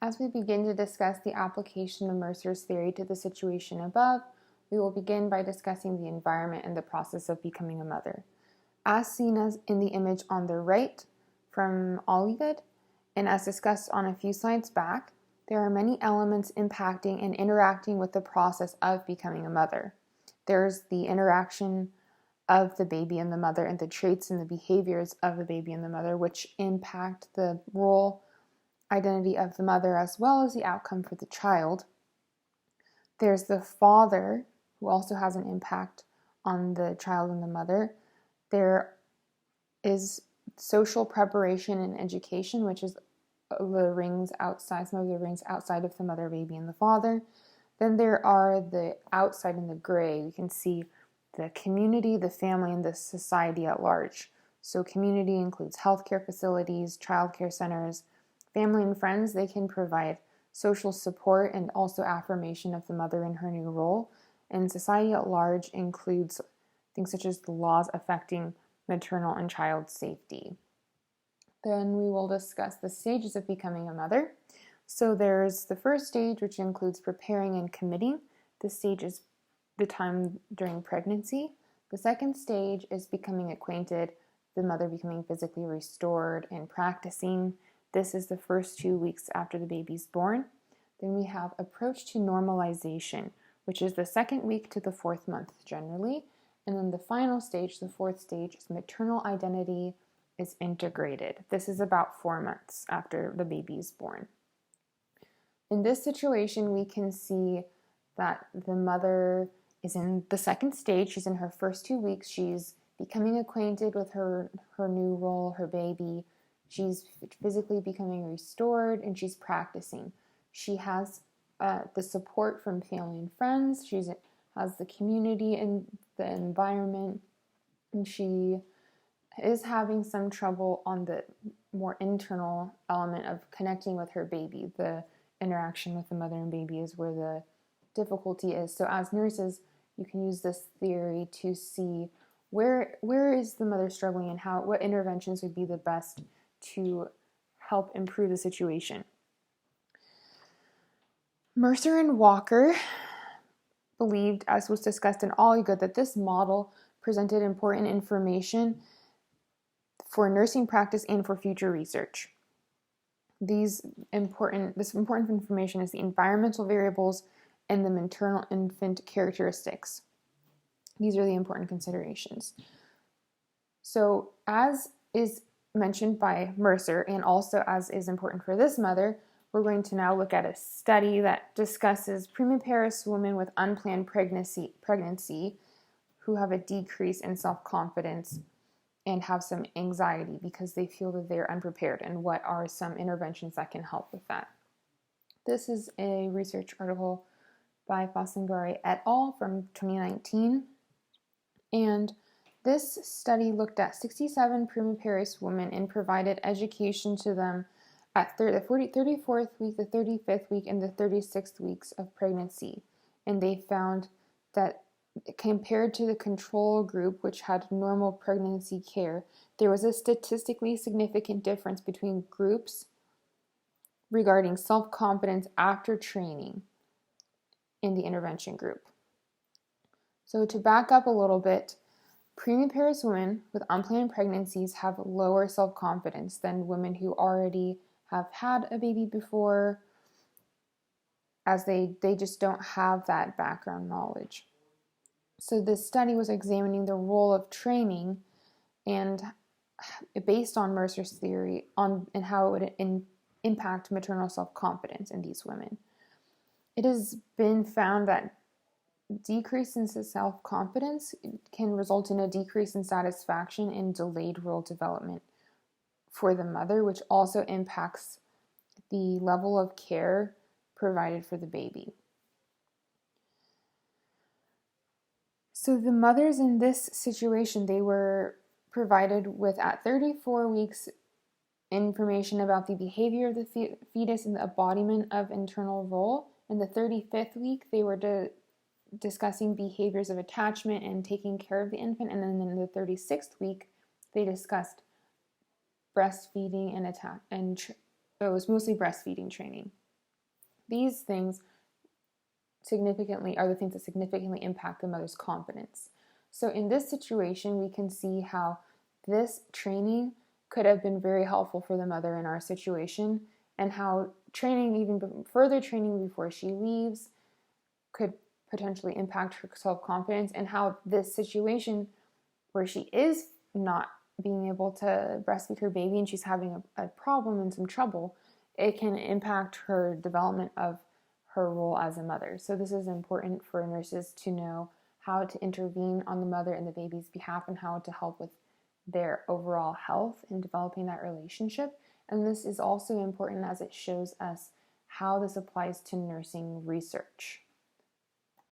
As we begin to discuss the application of Mercer's theory to the situation above, we will begin by discussing the environment and the process of becoming a mother. As seen as in the image on the right from Alligood, and as discussed on a few slides back, there are many elements impacting and interacting with the process of becoming a mother. There's the interaction of the baby and the mother and the traits and the behaviors of the baby and the mother, which impact the role identity of the mother as well as the outcome for the child. There's the father, who also has an impact on the child and the mother. There is social preparation and education, which is the rings outside, some of the rings outside of the mother, baby, and the father. Then there are the outside in the gray. You can see the community, the family, and the society at large. So community includes healthcare facilities, childcare centers. Family and friends, they can provide social support and also affirmation of the mother in her new role. And society at large includes things such as the laws affecting maternal and child safety. Then we will discuss the stages of becoming a mother. So there's the first stage, which includes preparing and committing. This stage is the time during pregnancy. The second stage is becoming acquainted, the mother becoming physically restored and practicing. This is the first 2 weeks after the baby's born. Then we have approach to normalization, which is the second week to the fourth month generally. And then the final stage, the fourth stage, is maternal identity is integrated. This is about 4 months after the baby is born. In this situation, we can see that the mother is in the second stage. She's in her first 2 weeks. She's becoming acquainted with her new role, her baby. She's physically becoming restored, and she's practicing. She has the support from family and friends. She has the community and the environment, and she is having some trouble on the more internal element of connecting with her baby. The interaction with the mother and baby is where the difficulty is. So as nurses, you can use this theory to see where is the mother struggling and what interventions would be the best to help improve the situation. Mercer and Walker believed, as was discussed in Alligood, that this model presented important information for nursing practice and for future research. This important information is the environmental variables and the maternal-infant characteristics. These are the important considerations. So, as is mentioned by Mercer, and also as is important for this mother, we're going to now look at a study that discusses primiparous women with unplanned pregnancy who have a decrease in self-confidence and have some anxiety because they feel that they're unprepared, and what are some interventions that can help with that. This is a research article by Fasangari et al. From 2019, and this study looked at 67 primiparous women and provided education to them at the 34th week, the 35th week, and the 36th weeks of pregnancy. And they found that compared to the control group, which had normal pregnancy care, there was a statistically significant difference between groups regarding self-confidence after training in the intervention group. So to back up a little bit, primiparous women with unplanned pregnancies have lower self-confidence than women who already have had a baby before, as they just don't have that background knowledge. So this study was examining the role of training and based on Mercer's theory and how it would impact maternal self-confidence in these women. It has been found that decrease in self-confidence can result in a decrease in satisfaction and delayed role development for the mother, which also impacts the level of care provided for the baby. So the mothers in this situation, they were provided with, at 34 weeks, information about the behavior of the fetus and the embodiment of internal role. In the 35th week, they were discussing behaviors of attachment and taking care of the infant. And then in the 36th week, they discussed breastfeeding and it was mostly breastfeeding training. These things significantly are the things that significantly impact the mother's confidence. So in this situation, we can see how this training could have been very helpful for the mother in our situation, and how training, even further training before she leaves, could potentially impact her self-confidence, and how this situation where she is not being able to breastfeed her baby and she's having a problem and some trouble, it can impact her development of her role as a mother. So this is important for nurses to know how to intervene on the mother and the baby's behalf, and how to help with their overall health in developing that relationship. And this is also important as it shows us how this applies to nursing research.